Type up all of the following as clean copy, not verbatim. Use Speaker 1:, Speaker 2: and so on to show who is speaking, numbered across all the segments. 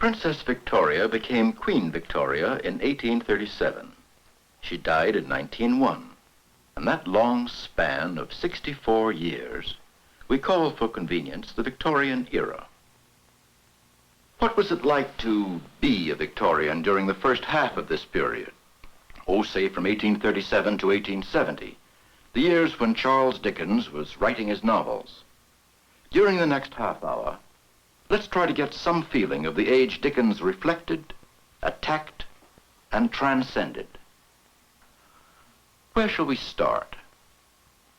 Speaker 1: Princess Victoria became Queen Victoria in 1837. She died in 1901, and that long span of 64 years we call for convenience the Victorian era. What was it like to be a Victorian during the first half of this period? Oh, say from 1837 to 1870, the years when Charles Dickens was writing his novels. During the next half hour, let's try to get some feeling of the age Dickens reflected, attacked, and transcended. Where shall we start?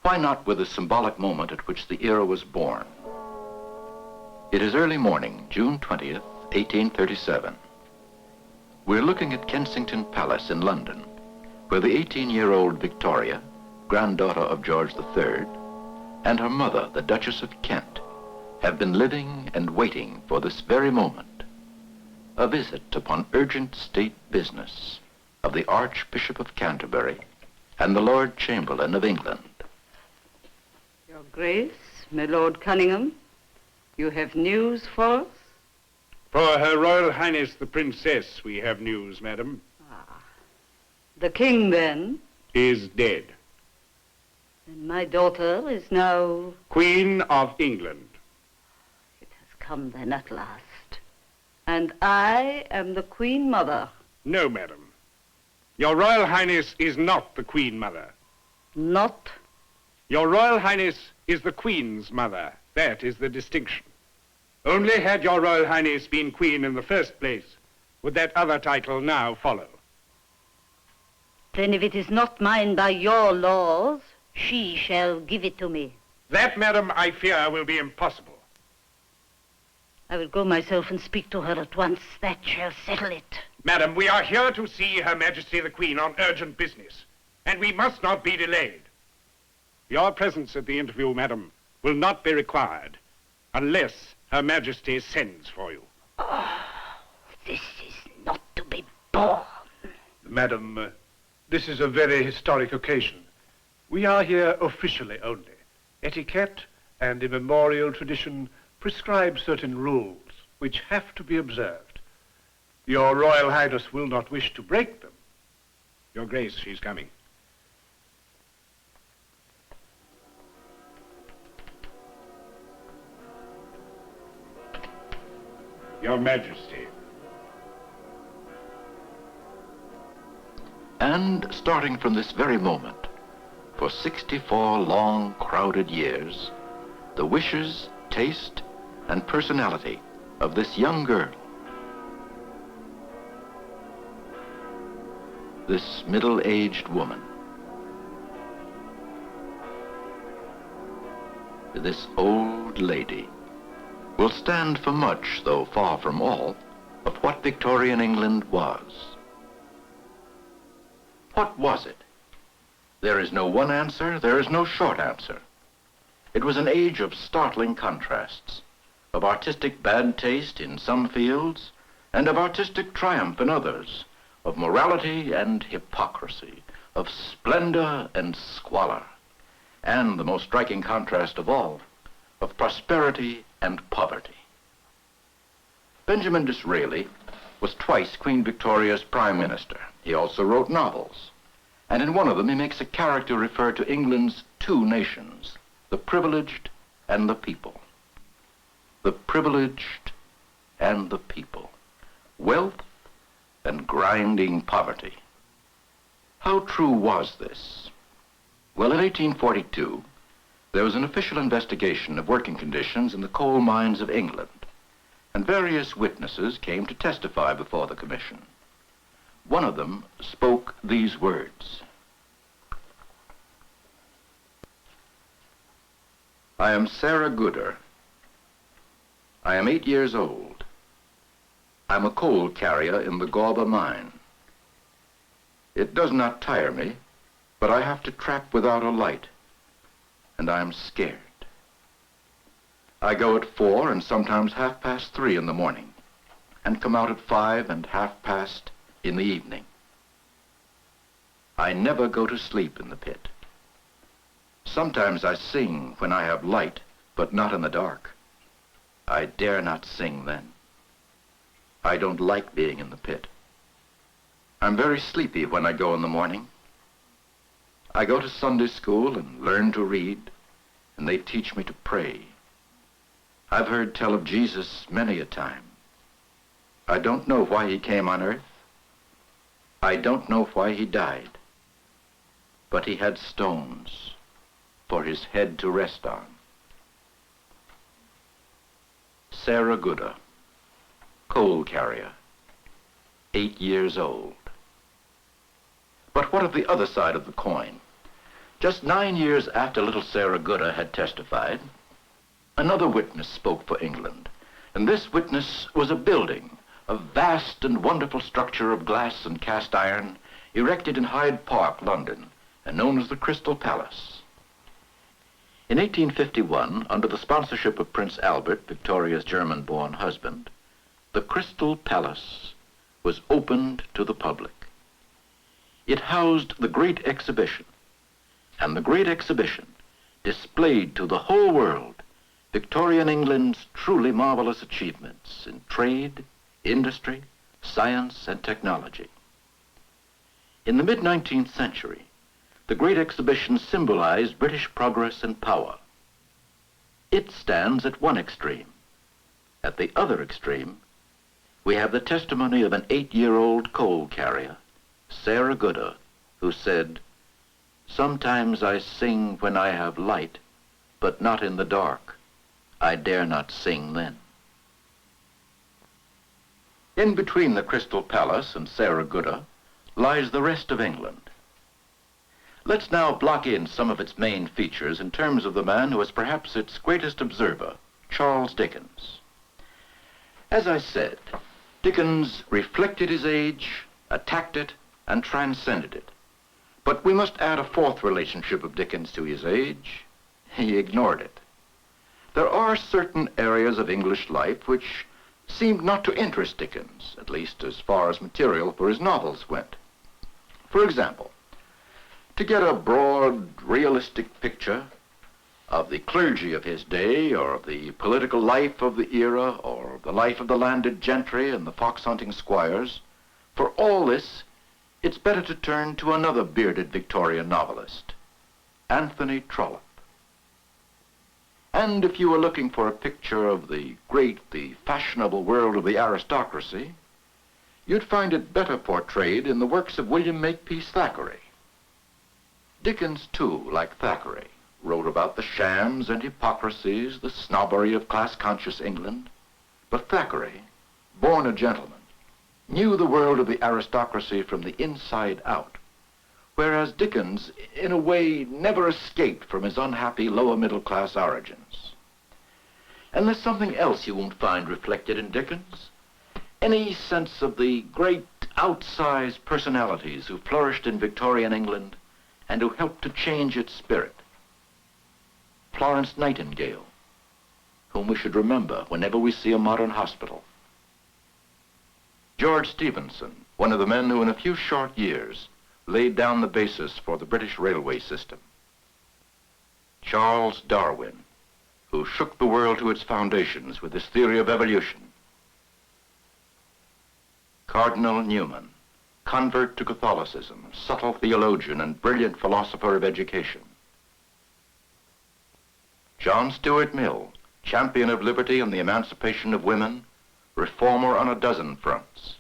Speaker 1: Why not with the symbolic moment at which the era was born? It is early morning, June 20th, 1837. We're looking at Kensington Palace in London, where the 18-year-old Victoria, granddaughter of George III, and her mother, the Duchess of Kent, have been living and waiting for this very moment. A visit upon urgent state business of the Archbishop of Canterbury and the Lord Chamberlain of England.
Speaker 2: Your Grace, my Lord Cunningham, you have news for us?
Speaker 3: For Her Royal Highness the Princess we have news, madam.
Speaker 2: The King, then?
Speaker 3: Is dead.
Speaker 2: And my daughter is now...
Speaker 3: Queen of England.
Speaker 2: It has come then at last. And I am the Queen Mother.
Speaker 3: No, madam. Your Royal Highness is not the Queen Mother.
Speaker 2: Not?
Speaker 3: Your Royal Highness is the Queen's mother. That is the distinction. Only had Your Royal Highness been Queen in the first place, would that other title now follow.
Speaker 2: Then if it is not mine by your laws, she shall give it to me.
Speaker 3: That, madam, I fear will be impossible.
Speaker 2: I will go myself and speak to her at once. That shall settle it.
Speaker 3: Madam, we are here to see Her Majesty the Queen on urgent business, and we must not be delayed. Your presence at the interview, madam, will not be required unless Her Majesty sends for you.
Speaker 2: Oh, this is not to be borne.
Speaker 4: Madam, this is a very historic occasion. We are here officially only. Etiquette and immemorial tradition prescribe certain rules which have to be observed. Your Royal Highness will not wish to break them.
Speaker 3: Your Grace, she's coming. Your Majesty.
Speaker 1: And starting from this very moment, for 64 long, crowded years, the wishes, taste, and personality of this young girl, this middle-aged woman, this old lady, will stand for much, though far from all, of what Victorian England was. What was it? There is no one answer, there is no short answer. It was an age of startling contrasts, of artistic bad taste in some fields, and of artistic triumph in others, of morality and hypocrisy, of splendor and squalor, and the most striking contrast of all, of prosperity and poverty. Benjamin Disraeli was twice Queen Victoria's Prime Minister. He also wrote novels, and in one of them he makes a character refer to England's two nations, the privileged and the people. The privileged and the people. Wealth and grinding poverty. How true was this? Well, in 1842, there was an official investigation of working conditions in the coal mines of England, and various witnesses came to testify before the commission. One of them spoke these words. I am Sarah Gooder. I am 8 years old. I'm a coal carrier in the Gorba mine. It does not tire me, but I have to trap without a light, and I'm scared. I go at 4 and sometimes 3:30 in the morning, and come out at 5 and 5:30 in the evening. I never go to sleep in the pit. Sometimes I sing when I have light, but not in the dark. I dare not sing then. I don't like being in the pit. I'm very sleepy when I go in the morning. I go to Sunday school and learn to read, and they teach me to pray. I've heard tell of Jesus many a time. I don't know why he came on earth. I don't know why he died. But he had stones for his head to rest on. Sarah Gooda, coal carrier, 8 years old. But what of the other side of the coin? Just 9 years after little Sarah Gooda had testified, another witness spoke for England, and this witness was a building, a vast and wonderful structure of glass and cast iron, erected in Hyde Park, London, and known as the Crystal Palace. In 1851, under the sponsorship of Prince Albert, Victoria's German-born husband, the Crystal Palace was opened to the public. It housed the Great Exhibition, and the Great Exhibition displayed to the whole world Victorian England's truly marvelous achievements in trade, industry, science, and technology. In the mid-19th century, the Great Exhibition symbolized British progress and power. It stands at one extreme. At the other extreme, we have the testimony of an 8-year-old coal carrier, Sarah Gooda, who said, "Sometimes I sing when I have light, but not in the dark. I dare not sing then." In between the Crystal Palace and Sarah Gooda lies the rest of England. Let's now block in some of its main features in terms of the man who was perhaps its greatest observer, Charles Dickens. As I said, Dickens reflected his age, attacked it, and transcended it. But we must add a fourth relationship of Dickens to his age. He ignored it. There are certain areas of English life which seemed not to interest Dickens, at least as far as material for his novels went. For example, to get a broad, realistic picture of the clergy of his day, or of the political life of the era, or the life of the landed gentry and the fox-hunting squires, for all this, it's better to turn to another bearded Victorian novelist, Anthony Trollope. And if you were looking for a picture of the great, the fashionable world of the aristocracy, you'd find it better portrayed in the works of William Makepeace Thackeray. Dickens, too, like Thackeray, wrote about the shams and hypocrisies, the snobbery of class-conscious England. But Thackeray, born a gentleman, knew the world of the aristocracy from the inside out, whereas Dickens, in a way, never escaped from his unhappy lower-middle-class origins. And there's something else you won't find reflected in Dickens. Any sense of the great outsized personalities who flourished in Victorian England and who helped to change its spirit. Florence Nightingale, whom we should remember whenever we see a modern hospital. George Stephenson, one of the men who in a few short years laid down the basis for the British railway system. Charles Darwin, who shook the world to its foundations with his theory of evolution. Cardinal Newman, convert to Catholicism, subtle theologian and brilliant philosopher of education. John Stuart Mill, champion of liberty and the emancipation of women, reformer on a dozen fronts.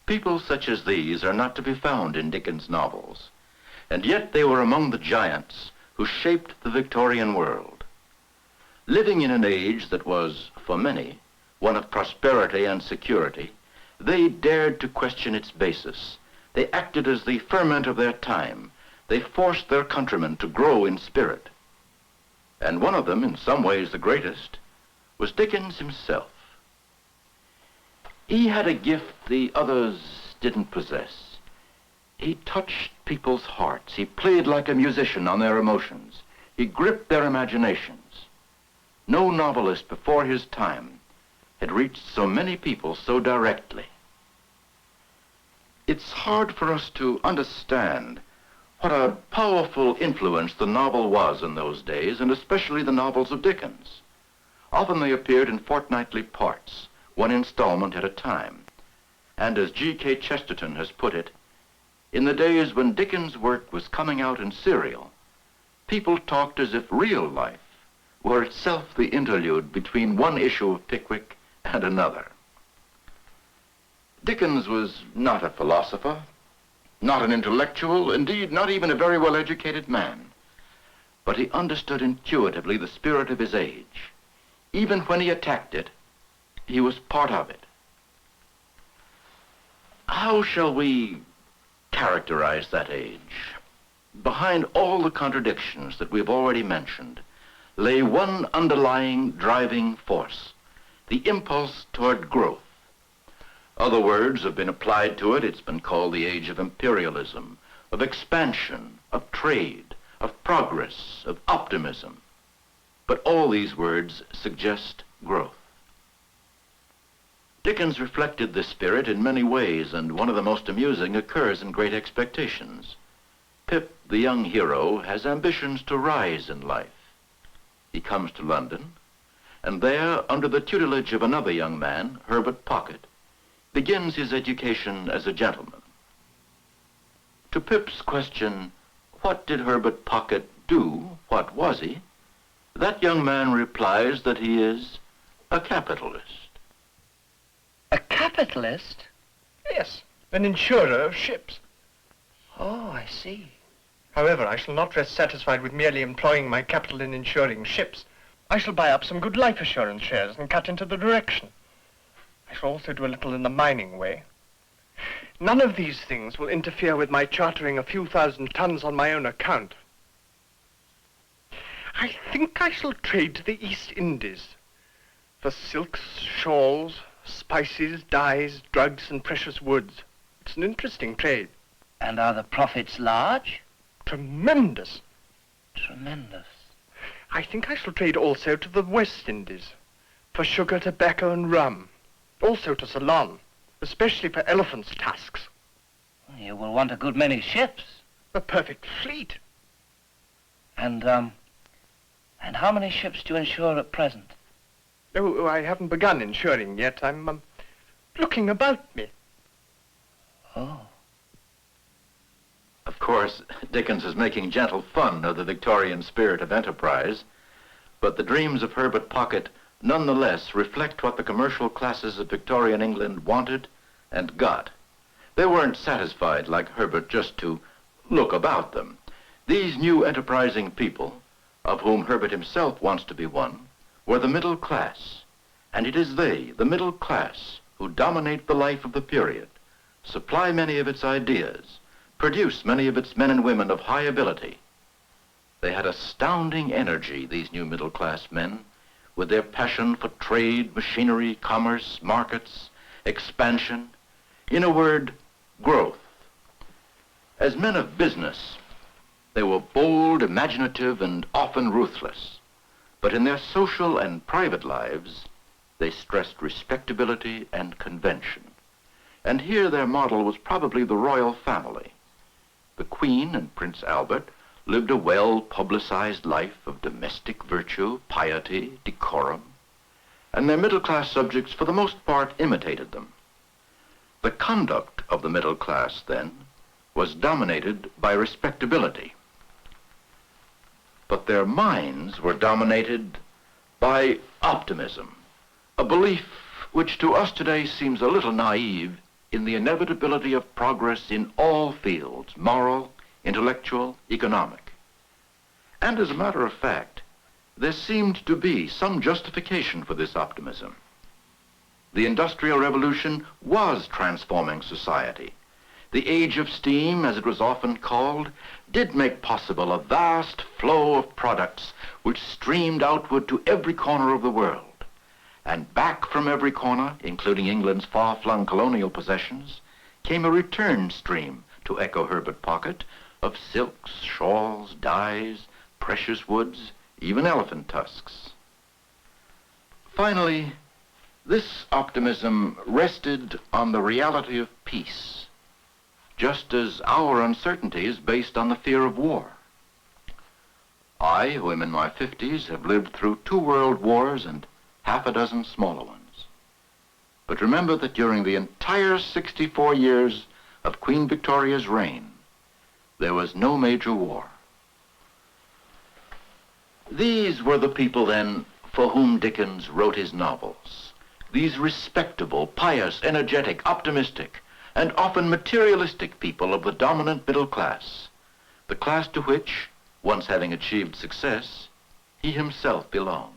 Speaker 1: People such as these are not to be found in Dickens' novels, and yet they were among the giants who shaped the Victorian world. Living in an age that was, for many, one of prosperity and security, they dared to question its basis. They acted as the ferment of their time. They forced their countrymen to grow in spirit. And one of them, in some ways the greatest, was Dickens himself. He had a gift the others didn't possess. He touched people's hearts. He played like a musician on their emotions. He gripped their imaginations. No novelist before his time had reached so many people so directly. It's hard for us to understand what a powerful influence the novel was in those days, and especially the novels of Dickens. Often they appeared in fortnightly parts, one installment at a time. And as G.K. Chesterton has put it, in the days when Dickens' work was coming out in serial, people talked as if real life were itself the interlude between one issue of Pickwick and another. Dickens was not a philosopher, not an intellectual, indeed not even a very well-educated man, but he understood intuitively the spirit of his age. Even when he attacked it, he was part of it. How shall we characterize that age? Behind all the contradictions that we've already mentioned lay one underlying driving force, the impulse toward growth. Other words have been applied to it. It's been called the age of imperialism, of expansion, of trade, of progress, of optimism. But all these words suggest growth. Dickens reflected this spirit in many ways, and one of the most amusing occurs in Great Expectations. Pip, the young hero, has ambitions to rise in life. He comes to London, and there, under the tutelage of another young man, Herbert Pocket, begins his education as a gentleman. To Pip's question, what did Herbert Pocket do? What was he? That young man replies that he is a capitalist.
Speaker 5: A capitalist?
Speaker 6: Yes, an insurer of ships.
Speaker 5: Oh, I see.
Speaker 6: However, I shall not rest satisfied with merely employing my capital in insuring ships. I shall buy up some good life assurance shares and cut into the direction. I shall also do a little in the mining way. None of these things will interfere with my chartering a few thousand tons on my own account. I think I shall trade to the East Indies for silks, shawls, spices, dyes, drugs, and precious woods. It's an interesting trade.
Speaker 5: And are the profits large?
Speaker 6: Tremendous.
Speaker 5: Tremendous.
Speaker 6: I think I shall trade also to the West Indies for sugar, tobacco, and rum. Also to Ceylon, especially for elephants' tusks.
Speaker 5: You will want a good many ships.
Speaker 6: A perfect fleet.
Speaker 5: And how many ships do you insure at present?
Speaker 6: Oh, I haven't begun insuring yet. I'm looking about me.
Speaker 5: Oh.
Speaker 1: Of course, Dickens is making gentle fun of the Victorian spirit of enterprise, but the dreams of Herbert Pocket nonetheless reflect what the commercial classes of Victorian England wanted and got. They weren't satisfied, like Herbert, just to look about them. These new enterprising people, of whom Herbert himself wants to be one, were the middle class, and it is they, the middle class, who dominate the life of the period, supply many of its ideas, produce many of its men and women of high ability. They had astounding energy, these new middle class men, with their passion for trade, machinery, commerce, markets, expansion, in a word, growth. As men of business, they were bold, imaginative, and often ruthless. But in their social and private lives, they stressed respectability and convention. And here their model was probably the royal family. The Queen and Prince Albert lived a well-publicized life of domestic virtue, piety, decorum, and their middle-class subjects, for the most part, imitated them. The conduct of the middle class, then, was dominated by respectability. But their minds were dominated by optimism, a belief which to us today seems a little naive in the inevitability of progress in all fields, moral, intellectual, economic. And as a matter of fact, there seemed to be some justification for this optimism. The Industrial Revolution was transforming society. The Age of Steam, as it was often called, did make possible a vast flow of products which streamed outward to every corner of the world. And back from every corner, including England's far-flung colonial possessions, came a return stream, to echo Herbert Pocket, of silks, shawls, dyes, precious woods, even elephant tusks. Finally, this optimism rested on the reality of peace, just as our uncertainty is based on the fear of war. I, who am in my 50s, have lived through 2 world wars and half a dozen smaller ones. But remember that during the entire 64 years of Queen Victoria's reign, there was no major war. These were the people, then, for whom Dickens wrote his novels. These respectable, pious, energetic, optimistic, and often materialistic people of the dominant middle class, the class to which, once having achieved success, he himself belonged.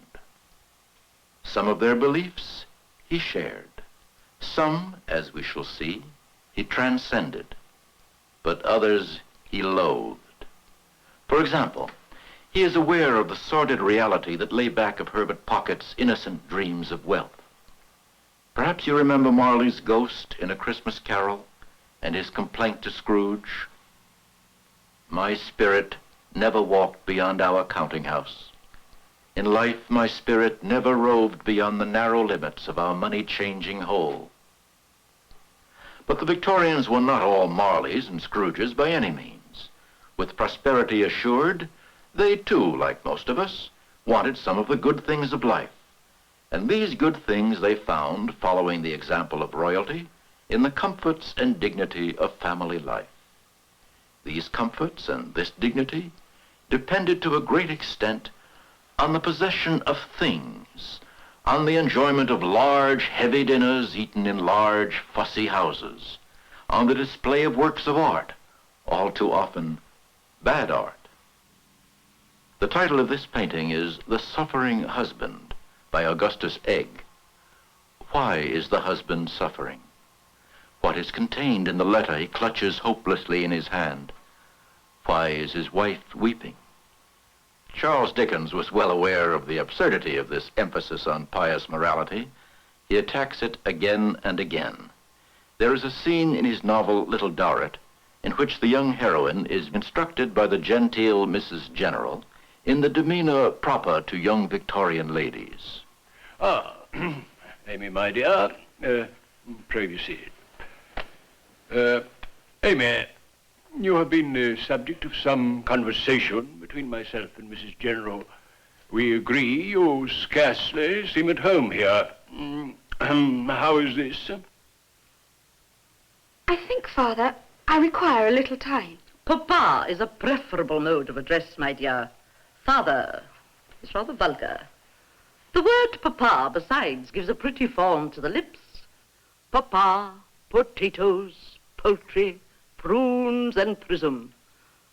Speaker 1: Some of their beliefs he shared. Some, as we shall see, he transcended, but others he loathed. For example, he is aware of the sordid reality that lay back of Herbert Pocket's innocent dreams of wealth. Perhaps you remember Marley's ghost in A Christmas Carol and his complaint to Scrooge. My spirit never walked beyond our counting house. In life, my spirit never roved beyond the narrow limits of our money-changing hole. But the Victorians were not all Marleys and Scrooges by any means. With prosperity assured, they too, like most of us, wanted some of the good things of life. And these good things they found, following the example of royalty, in the comforts and dignity of family life. These comforts and this dignity depended to a great extent on the possession of things, on the enjoyment of large, heavy dinners eaten in large, fussy houses, on the display of works of art, all too often bad art. The title of this painting is The Suffering Husband by Augustus Egg. Why is the husband suffering? What is contained in the letter he clutches hopelessly in his hand? Why is his wife weeping? Charles Dickens was well aware of the absurdity of this emphasis on pious morality. He attacks it again and again. There is a scene in his novel Little Dorrit in which the young heroine is instructed by the genteel Mrs. General in the demeanor proper to young Victorian ladies.
Speaker 7: Ah, Amy, my dear, pray be seated. Amy, you have been the subject of some conversation between myself and Mrs. General. We agree you scarcely seem at home here. How is this?
Speaker 8: I think, Father, I require a little time.
Speaker 2: Papa is a preferable mode of address, my dear. Father is rather vulgar. The word papa, besides, gives a pretty form to the lips. Papa, potatoes, poultry, prunes and prism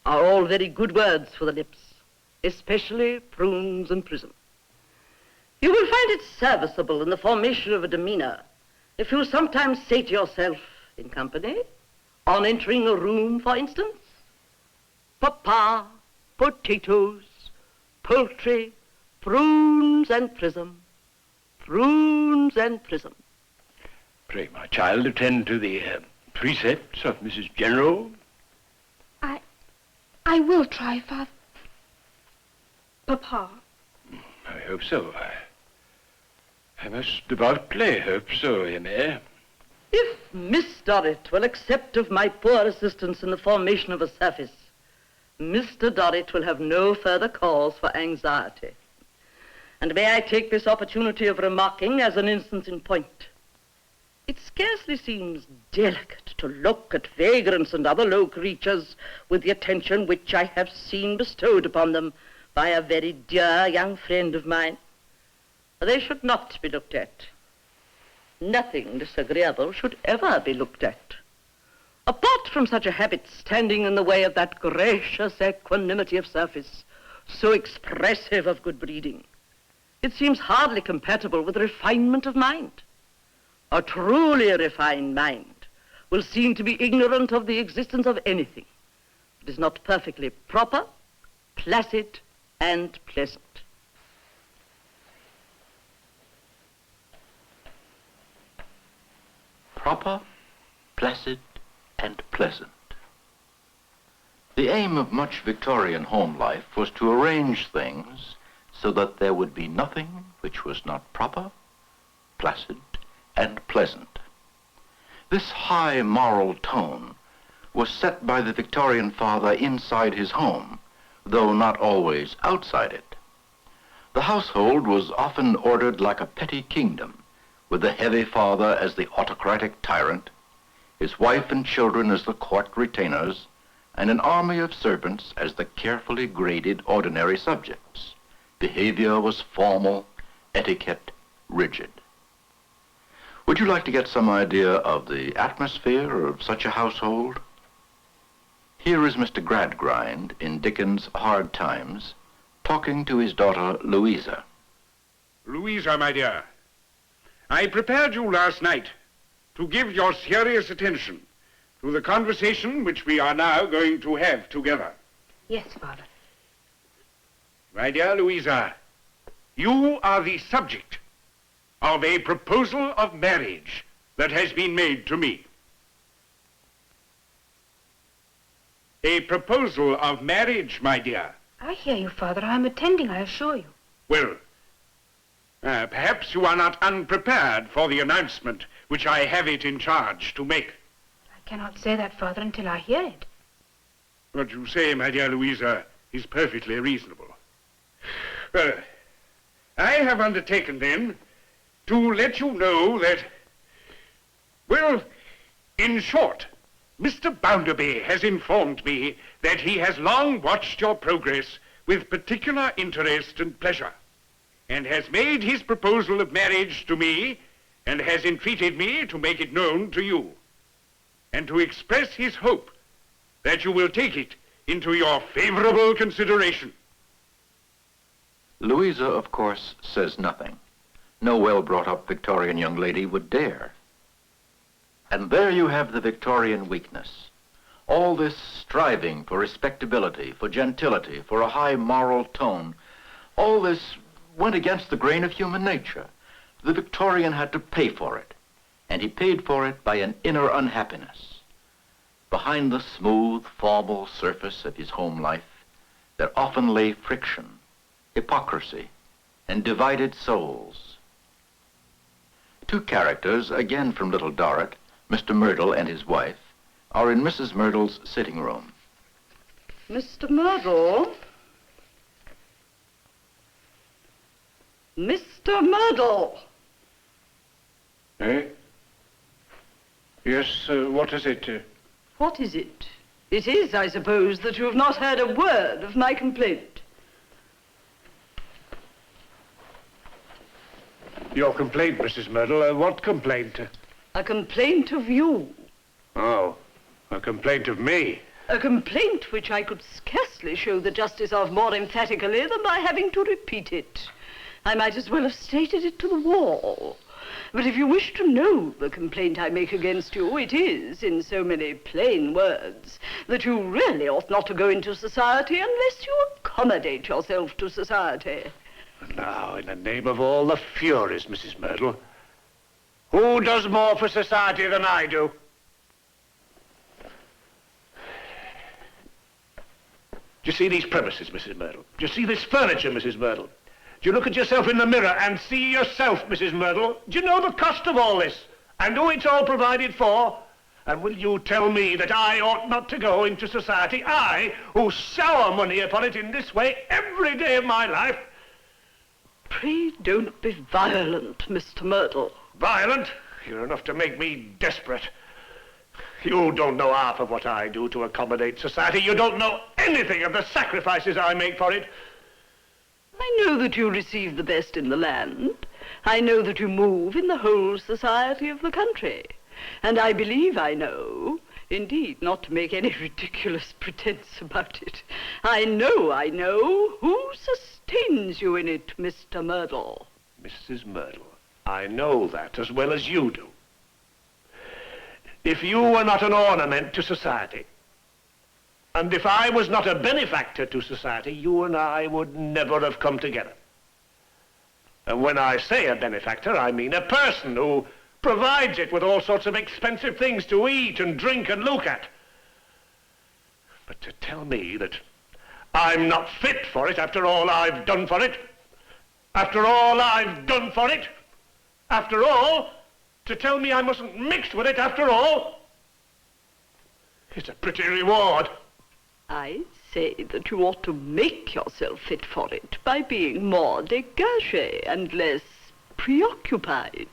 Speaker 2: are all very good words for the lips, especially prunes and prism. You will find it serviceable in the formation of a demeanor if you sometimes say to yourself in company, on entering a room, for instance, papa, potatoes, poultry, prunes and prism, prunes and prism.
Speaker 7: Pray, my child, attend to the precepts of Mrs. General.
Speaker 8: I will try, Father. Papa.
Speaker 7: I hope so. I must devoutly hope so, Amy.
Speaker 2: If Miss Dorrit will accept of my poor assistance in the formation of a surface, Mr. Dorrit will have no further cause for anxiety. And may I take this opportunity of remarking as an instance in point, it scarcely seems delicate to look at vagrants and other low creatures with the attention which I have seen bestowed upon them by a very dear young friend of mine. They should not be looked at. Nothing disagreeable should ever be looked at. Apart from such a habit standing in the way of that gracious equanimity of surface, so expressive of good breeding, it seems hardly compatible with refinement of mind. A truly refined mind will seem to be ignorant of the existence of anything that is not perfectly proper, placid, and pleasant.
Speaker 1: Proper, placid, and pleasant. The aim of much Victorian home life was to arrange things so that there would be nothing which was not proper, placid, and pleasant. This high moral tone was set by the Victorian father inside his home, though not always outside it. The household was often ordered like a petty kingdom, with the heavy father as the autocratic tyrant, his wife and children as the court retainers, and an army of servants as the carefully graded ordinary subjects. Behavior was formal, etiquette rigid. Would you like to get some idea of the atmosphere of such a household? Here is Mr. Gradgrind in Dickens' Hard Times, talking to his daughter Louisa.
Speaker 3: Louisa, my dear, I prepared you last night to give your serious attention to the conversation which we are now going to have together.
Speaker 8: Yes, Father.
Speaker 3: My dear Louisa, you are the subject of a proposal of marriage that has been made to me. A proposal of marriage, my dear.
Speaker 8: I hear you, Father. I am attending, I assure you.
Speaker 3: Well, perhaps you are not unprepared for the announcement which I have it in charge to make.
Speaker 8: I cannot say that, Father, until I hear it.
Speaker 3: What you say, my dear Louisa, is perfectly reasonable. Well, I have undertaken then to let you know that, well, in short, Mr. Bounderby has informed me that he has long watched your progress with particular interest and pleasure, and has made his proposal of marriage to me, and has entreated me to make it known to you, and to express his hope that you will take it into your favorable consideration.
Speaker 1: Louisa, of course, says nothing. No well-brought-up Victorian young lady would dare. And there you have the Victorian weakness. All this striving for respectability, for gentility, for a high moral tone, all this went against the grain of human nature. The Victorian had to pay for it, and he paid for it by an inner unhappiness. Behind the smooth, formal surface of his home life, there often lay friction, hypocrisy, and divided souls. Two characters, again from Little Dorrit, Mr. Merdle and his wife, are in Mrs. Merdle's sitting room.
Speaker 2: Mr. Merdle? Mr. Merdle!
Speaker 7: Eh? Yes, what is it?
Speaker 2: What is it? It is, I suppose, that you have not heard a word of my complaint.
Speaker 4: Your complaint, Mrs. Merdle. What complaint?
Speaker 2: A complaint of you.
Speaker 4: Oh, a complaint of me.
Speaker 2: A complaint which I could scarcely show the justice of more emphatically than by having to repeat it. I might as well have stated it to the wall. But if you wish to know the complaint I make against you, it is, in so many plain words, that you really ought not to go into society unless you accommodate yourself to society.
Speaker 4: Now, in the name of all the furies, Mrs. Merdle, who does more for society than I do? Do you see these premises, Mrs. Merdle? Do you see this furniture, Mrs. Merdle? Do you look at yourself in the mirror and see yourself, Mrs. Merdle? Do you know the cost of all this? And who it's all provided for? And will you tell me that I ought not to go into society? I, who shower money upon it in this way every day of my life?
Speaker 2: Pray don't be violent, Mr. Merdle.
Speaker 4: Violent? You're enough to make me desperate. You don't know half of what I do to accommodate society. You don't know anything of the sacrifices I make for it.
Speaker 2: I know that you receive the best in the land. I know that you move in the whole society of the country. And I believe I know, indeed, not to make any ridiculous pretense about it, I know who sustains you in it, Mr. Merdle.
Speaker 4: Mrs. Merdle, I know that as well as you do. If you were not an ornament to society, and if I was not a benefactor to society, you and I would never have come together. And when I say a benefactor, I mean a person who provides it with all sorts of expensive things to eat and drink and look at. But to tell me that I'm not fit for it after all I've done for it, after all I've done for it, after all, to tell me I mustn't mix with it after all, it's a pretty reward.
Speaker 2: I say that you ought to make yourself fit for it by being more dégagé and less preoccupied.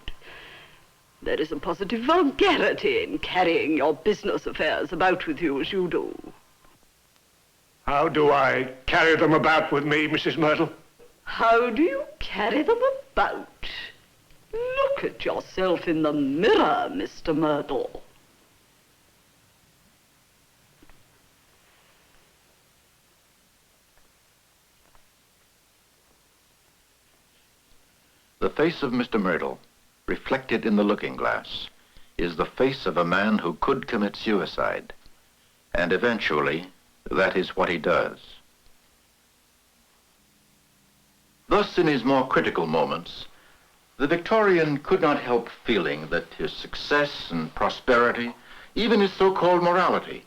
Speaker 2: There is a positive vulgarity in carrying your business affairs about with you as you do.
Speaker 3: How do I carry them about with me, Mrs. Myrtle?
Speaker 2: How do you carry them about? Look at yourself in the mirror, Mr. Myrtle.
Speaker 1: The face of Mr. Myrtle, reflected in the looking glass, is the face of a man who could commit suicide. And eventually, that is what he does. Thus, in his more critical moments, the Victorian could not help feeling that his success and prosperity, even his so-called morality,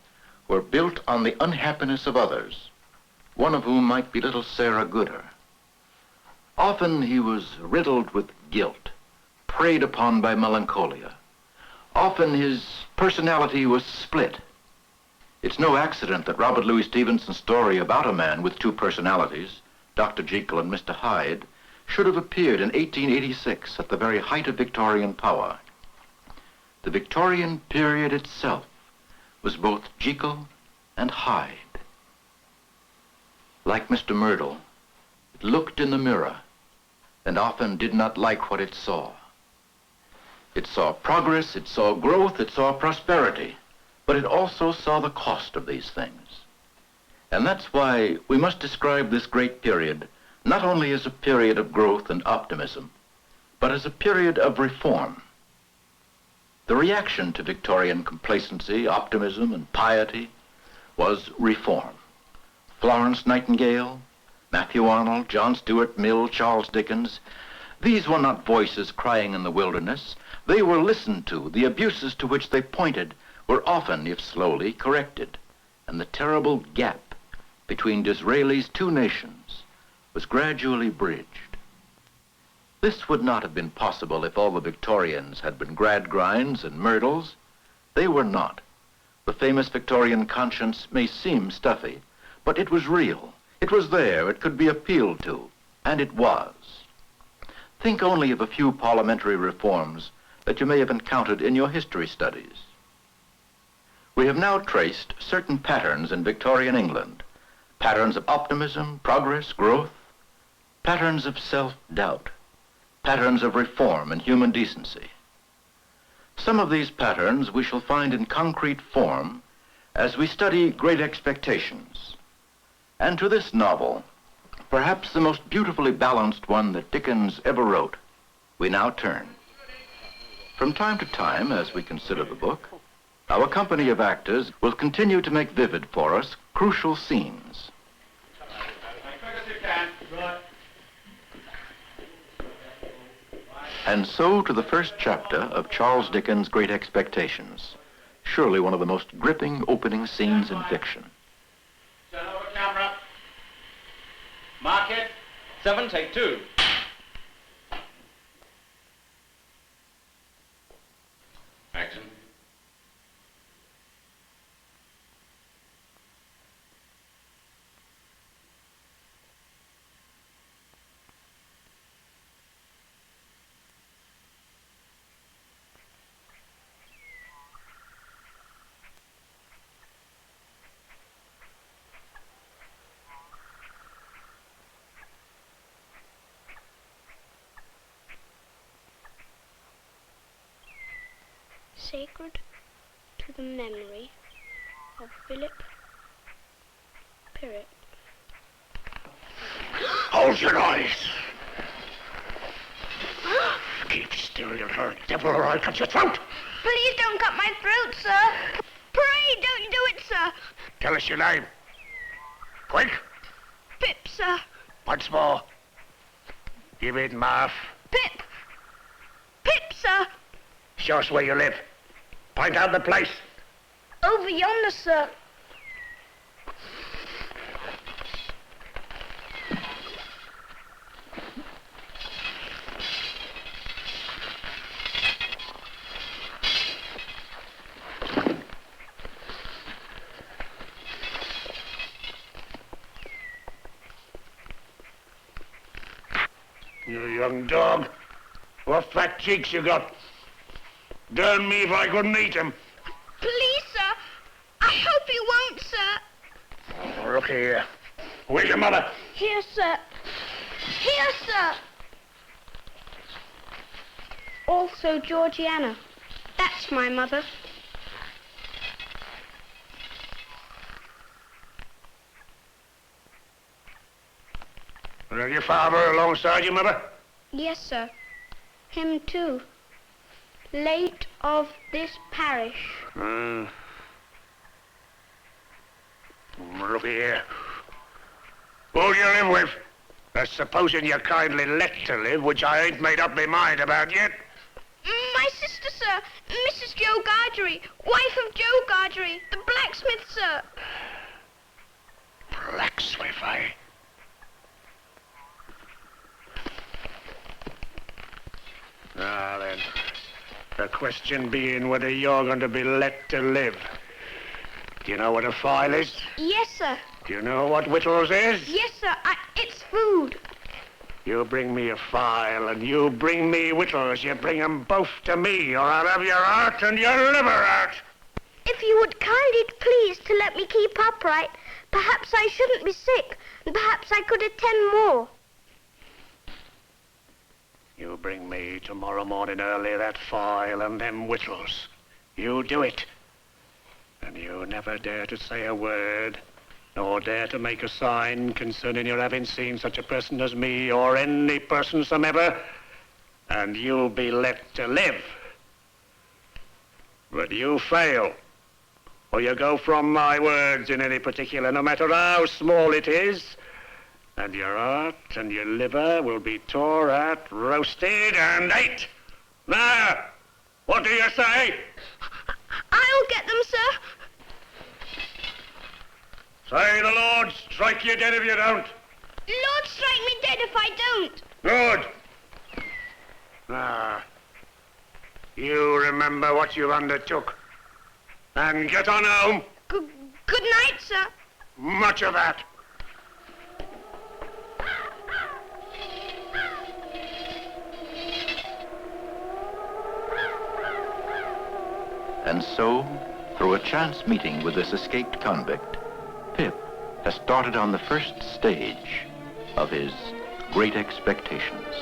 Speaker 1: were built on the unhappiness of others, one of whom might be little Sarah Gooder. Often he was riddled with guilt, preyed upon by melancholia. Often his personality was split. It's no accident that Robert Louis Stevenson's story about a man with two personalities, Dr. Jekyll and Mr. Hyde, should have appeared in 1886 at the very height of Victorian power. The Victorian period itself was both Jekyll and Hyde. Like Mr. Myrtle, it looked in the mirror and often did not like what it saw. It saw progress, it saw growth, it saw prosperity, but it also saw the cost of these things. And that's why we must describe this great period not only as a period of growth and optimism, but as a period of reform. The reaction to Victorian complacency, optimism, and piety was reform. Florence Nightingale, Matthew Arnold, John Stuart Mill, Charles Dickens, these were not voices crying in the wilderness. They were listened to. The abuses to which they pointed were often, if slowly, corrected. And the terrible gap between Disraeli's two nations was gradually bridged. This would not have been possible if all the Victorians had been Gradgrinds and Myrtles. They were not. The famous Victorian conscience may seem stuffy, but it was real. It was there, it could be appealed to, and it was. Think only of a few parliamentary reforms that you may have encountered in your history studies. We have now traced certain patterns in Victorian England, patterns of optimism, progress, growth, patterns of self-doubt, patterns of reform and human decency. Some of these patterns we shall find in concrete form as we study Great Expectations. And to this novel, perhaps the most beautifully balanced one that Dickens ever wrote, we now turn. From time to time, as we consider the book, our company of actors will continue to make vivid for us crucial scenes. And so to the first chapter of Charles Dickens' Great Expectations, surely one of the most gripping opening scenes in fiction.
Speaker 9: Turn over camera. Mark it. 7, take 2. Action.
Speaker 10: Sacred to the memory of Philip Pirrett.
Speaker 3: Hold your noise. Keep still, you little devil, or I'll cut your throat.
Speaker 10: Please don't cut my throat, sir. Pray don't do it, sir.
Speaker 3: Tell us your name. Quick.
Speaker 10: Pip, sir.
Speaker 3: Once more. Give it, Marv.
Speaker 10: Pip. Pip, sir.
Speaker 3: Show us where you live. Point out the place.
Speaker 10: Over yonder, sir.
Speaker 3: You young dog. What fat cheeks you got. Darn me if I couldn't eat him.
Speaker 10: Please, sir. I hope you won't, sir.
Speaker 3: Oh, look here. Where's your mother?
Speaker 10: Here, sir. Here, sir. Also Georgiana. That's my mother.
Speaker 3: Well, your father alongside your mother?
Speaker 10: Yes, sir. Him too. Late of this parish.
Speaker 3: Look here. Who do you live with? That's supposing you're kindly let to live, which I ain't made up my mind about yet.
Speaker 10: My sister, sir. Mrs. Joe Gargery. Wife of Joe Gargery, the blacksmith, sir.
Speaker 3: Blacksmith, eh? Now then, the question being whether you're going to be let to live. Do you know what a file is?
Speaker 10: Yes, sir.
Speaker 3: Do you know what whittles is?
Speaker 10: Yes, sir. It's food.
Speaker 3: You bring me a file and you bring me whittles. You bring 'em both to me, or I'll have your heart and your liver out.
Speaker 10: If you would kindly please to let me keep upright, perhaps I shouldn't be sick, and perhaps I could attend more.
Speaker 3: You bring me tomorrow morning early that file and them whittles. You do it. And you never dare to say a word, nor dare to make a sign concerning your having seen such a person as me or any person somever, and you'll be let to live. But you fail, or you go from my words in any particular, no matter how small it is, and your heart and your liver will be tore out, roasted, and ate. Now, what do you say?
Speaker 10: I'll get them, sir.
Speaker 3: Say the Lord strike you dead if you don't.
Speaker 10: Lord, strike me dead if I don't.
Speaker 3: Good. Now, you remember what you undertook. And get on home.
Speaker 10: Good night, sir.
Speaker 3: Much of that.
Speaker 1: And so, through a chance meeting with this escaped convict, Pip has started on the first stage of his great expectations.